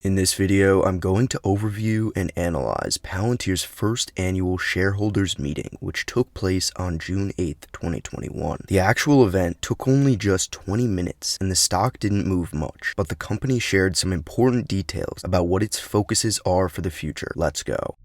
In this video, I'm going to overview and analyze Palantir's first annual shareholders meeting, which took place on June 8th, 2021. The actual event took only just 20 minutes, and the stock didn't move much, but the company shared some important details about what its focuses are for the future. Let's go.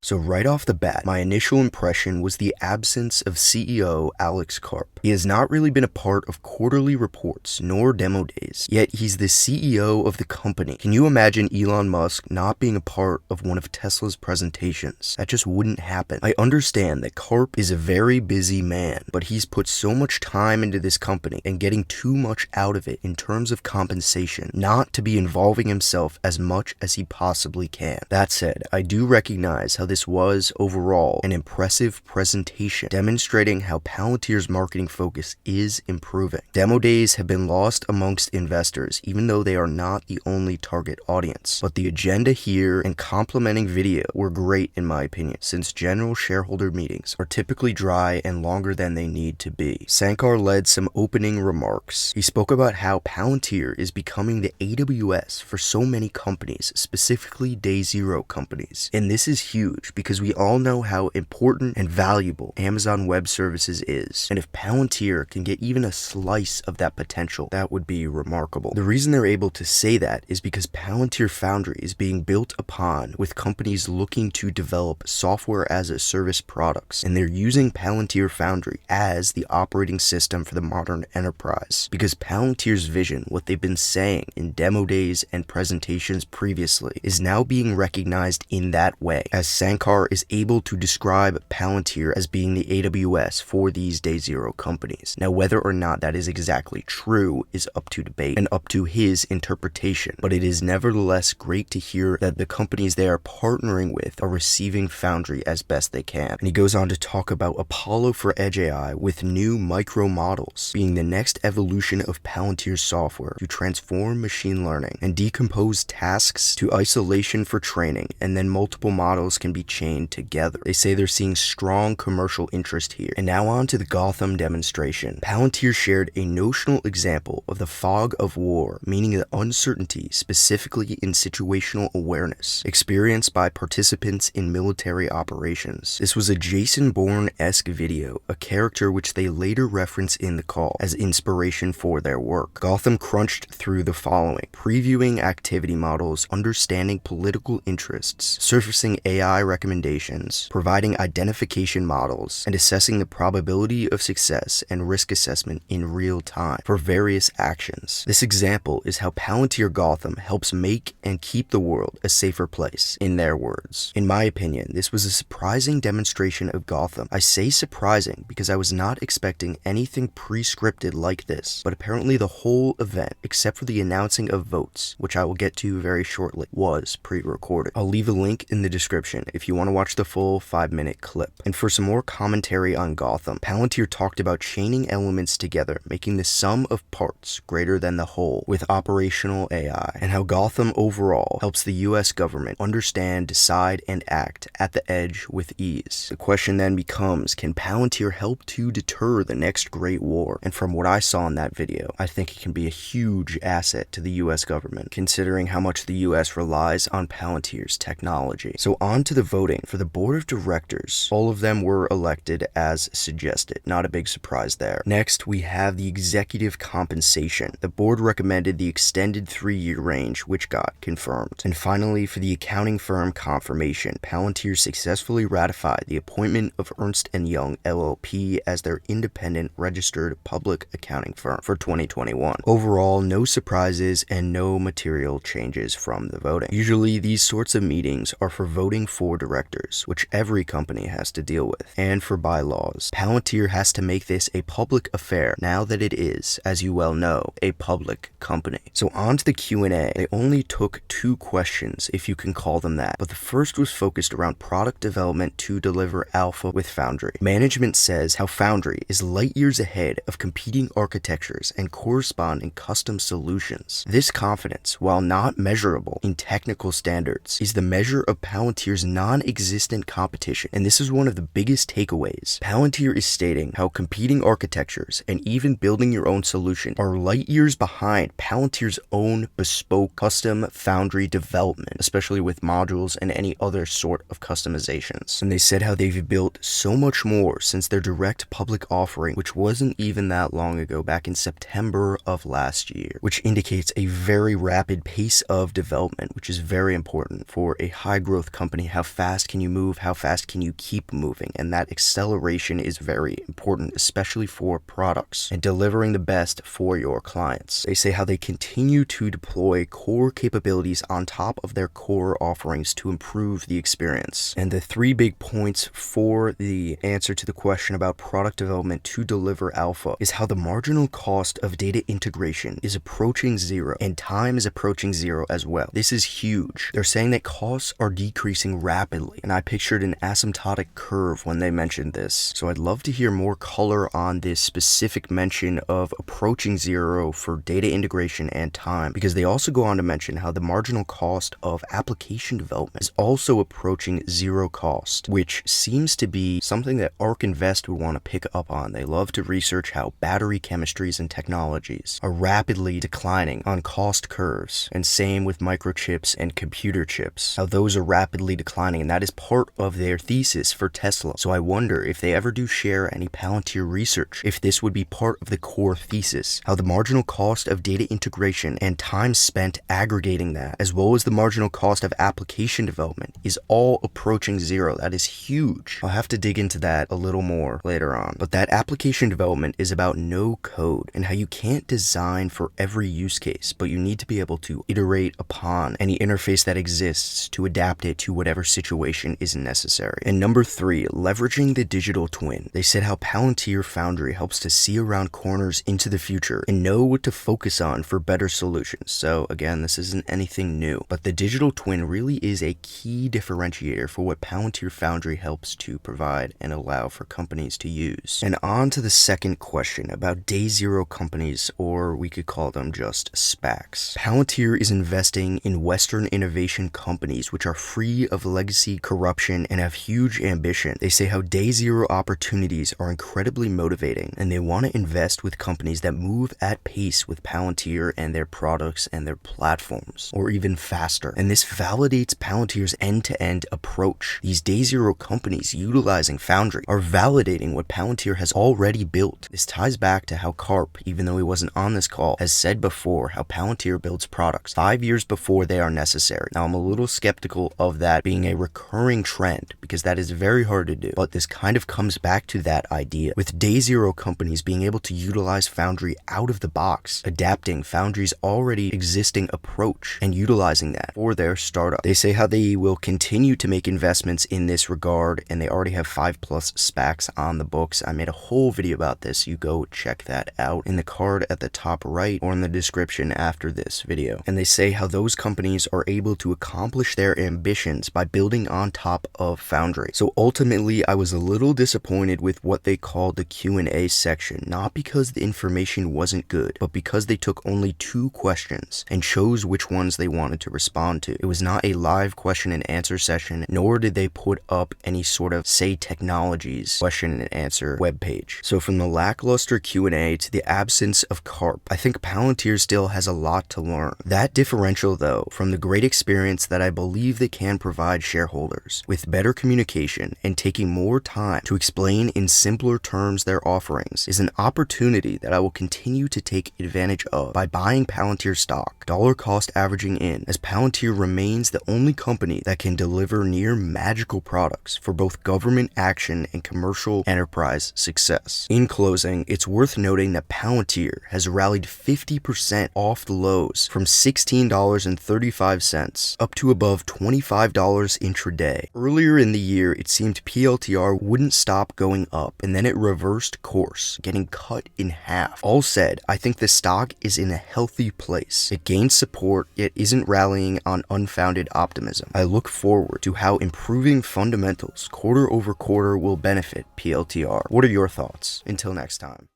So right off the bat, my initial impression was the absence of CEO Alex Karp. He has not really been a part of quarterly reports nor demo days, yet he's the CEO of the company. Can you imagine Elon Musk not being a part of one of Tesla's presentations? That just wouldn't happen. I understand that Karp is a very busy man, but he's put so much time into this company and getting too much out of it in terms of compensation, not to be involving himself as much as he possibly can. That said, I do recognize how this was, overall, an impressive presentation demonstrating how Palantir's marketing focus is improving. Demo days have been lost amongst investors, even though they are not the only target audience. But the agenda here and complementing video were great in my opinion, since general shareholder meetings are typically dry and longer than they need to be. Sankar led some opening remarks. He spoke about how Palantir is becoming the AWS for so many companies, specifically day zero companies. And this is huge, because we all know how important and valuable Amazon Web Services is, and if Palantir can get even a slice of that potential, that would be remarkable. The reason they're able to say that is because Palantir Foundry is being built upon with companies looking to develop software as a service products, and they're using Palantir Foundry as the operating system for the modern enterprise, because Palantir's vision, what they've been saying in demo days and presentations previously, is now being recognized in that way, as Sankar is able to describe Palantir as being the AWS for these day zero companies. Now, whether or not that is exactly true is up to debate and up to his interpretation, but it is nevertheless great to hear that the companies they are partnering with are receiving Foundry as best they can. And he goes on to talk about Apollo for Edge AI with new micro models being the next evolution of Palantir's software to transform machine learning and decompose tasks to isolation for training, and then multiple models can be chained together. They say they're seeing strong commercial interest here. And now on to the Gotham demonstration. Palantir shared a notional example of the fog of war, meaning the uncertainty, specifically in situational awareness, experienced by participants in military operations. This was a Jason Bourne-esque video, a character which they later reference in the call as inspiration for their work. Gotham crunched through the following: previewing activity models, understanding political interests, surfacing AI recommendations, providing identification models, and assessing the probability of success and risk assessment in real time for various actions. This example is how Palantir Gotham helps make and keep the world a safer place, in their words. In my opinion, this was a surprising demonstration of Gotham. I say surprising because I was not expecting anything pre-scripted like this, but apparently the whole event, except for the announcing of votes, which I will get to very shortly, was pre-recorded. I'll leave a link in the description if you want to watch the full 5-minute clip. And for some more commentary on Gotham, Palantir talked about chaining elements together, making the sum of parts greater than the whole with operational AI, and how Gotham overall helps the US government understand, decide, and act at the edge with ease. The question then becomes, can Palantir help to deter the next great war? And from what I saw in that video, I think it can be a huge asset to the US government, considering how much the US relies on Palantir's technology. So on to the voting. For the board of directors, all of them were elected as suggested. Not a big surprise there. Next, we have the executive compensation. The board recommended the extended 3-year range, which got confirmed. And finally, for the accounting firm confirmation, Palantir successfully ratified the appointment of Ernst & Young LLP as their independent registered public accounting firm for 2021. Overall, no surprises and no material changes from the voting. Usually, these sorts of meetings are for voting for directors, which every company has to deal with, and for bylaws. Palantir has to make this a public affair now that it is, as you well know, a public company. So on to the Q&A. They only took 2 questions, if you can call them that, but the first was focused around product development to deliver alpha with Foundry. Management says how Foundry is light years ahead of competing architectures and corresponding custom solutions. This confidence, while not measurable in technical standards, is the measure of Palantir's non-existent competition. And this is one of the biggest takeaways. Palantir is stating how competing architectures and even building your own solution are light years behind Palantir's own bespoke custom foundry development, especially with modules and any other sort of customizations. And they said how they've built so much more since their direct public offering, which wasn't even that long ago, back in September of last year, which indicates a very rapid pace of development, which is very important for a high growth company. How fast can you move? How fast can you keep moving? And that acceleration is very important, especially for products and delivering the best for your clients. They say how they continue to deploy core capabilities on top of their core offerings to improve the experience. And the three big points for the answer to the question about product development to deliver alpha is how the marginal cost of data integration is approaching zero and time is approaching zero as well. This is huge. They're saying that costs are decreasing rapidly, and I pictured an asymptotic curve when they mentioned this. So I'd love to hear more color on this specific mention of approaching zero for data integration and time, because they also go on to mention how the marginal cost of application development is also approaching zero cost, which seems to be something that ARK Invest would want to pick up on. They love to research how battery chemistries and technologies are rapidly declining on cost curves, and same with microchips and computer chips, how those are rapidly declining, and that is part of their thesis for Tesla. So I wonder if they ever do share any Palantir research, if this would be part of the core thesis, how the marginal cost of data integration and time spent aggregating that, as well as the marginal cost of application development, is all approaching zero. That is huge. I'll have to dig into that a little more later on. But that application development is about no code and how you can't design for every use case, but you need to be able to iterate upon any interface that exists to adapt it to whatever situation is necessary. And number three, leveraging the digital twin. They said how Palantir Foundry helps to see around corners into the future and know what to focus on for better solutions. So again, this isn't anything new, but the digital twin really is a key differentiator for what Palantir Foundry helps to provide and allow for companies to use. And on to the second question about day zero companies, or we could call them just SPACs. Palantir is investing in Western innovation companies which are free of legacy corruption and have huge ambition. They say how day zero opportunities are incredibly motivating, and they want to invest with companies that move at pace with Palantir and their products and their platforms, or even faster. And this validates Palantir's end-to-end approach. These day zero companies utilizing Foundry are validating what Palantir has already built. This ties back to how Karp, even though he wasn't on this call, has said before how Palantir builds products 5 years before they are necessary. Now I'm a little skeptical of that being a recurring trend, because that is very hard to do, but this kind of comes back to that idea, with day zero companies being able to utilize Foundry out of the box, adapting Foundry's already existing approach and utilizing that for their startup. They say how they will continue to make investments in this regard, and they already have 5+ SPACs on the books. I made a whole video about this. You go check that out in the card at the top right or in the description after this video. And they say how those companies are able to accomplish their ambitions by building on top of Foundry. So ultimately, I was a little disappointed with what they called the Q&A section, not because the information wasn't good, but because they took only 2 questions and chose which ones they wanted to respond to. It was not a live question and answer session, nor did they put up any sort of Say Technologies question and answer webpage. So from the lackluster Q&A to the absence of Karp, I think Palantir still has a lot to learn. That differential though, from the great experience that I believe they can provide shareholders, with better communication and taking more time to explain in simpler terms their offerings, is an opportunity that I will continue to take advantage of by buying Palantir stock, dollar cost averaging in, as Palantir remains the only company that can deliver near magical products for both government action and commercial enterprise success. In closing, it's worth noting that Palantir has rallied 50% off the lows from $16.35 up to above $25 intraday. Earlier in the year, it seemed PLTR wouldn't stop going up, and then it reversed course, getting cut in half. All said, I think the stock is in a healthy place. It gains support, yet isn't rallying on unfounded optimism. I look forward to how improving fundamentals quarter over quarter will benefit PLTR. What are your thoughts? Until next time.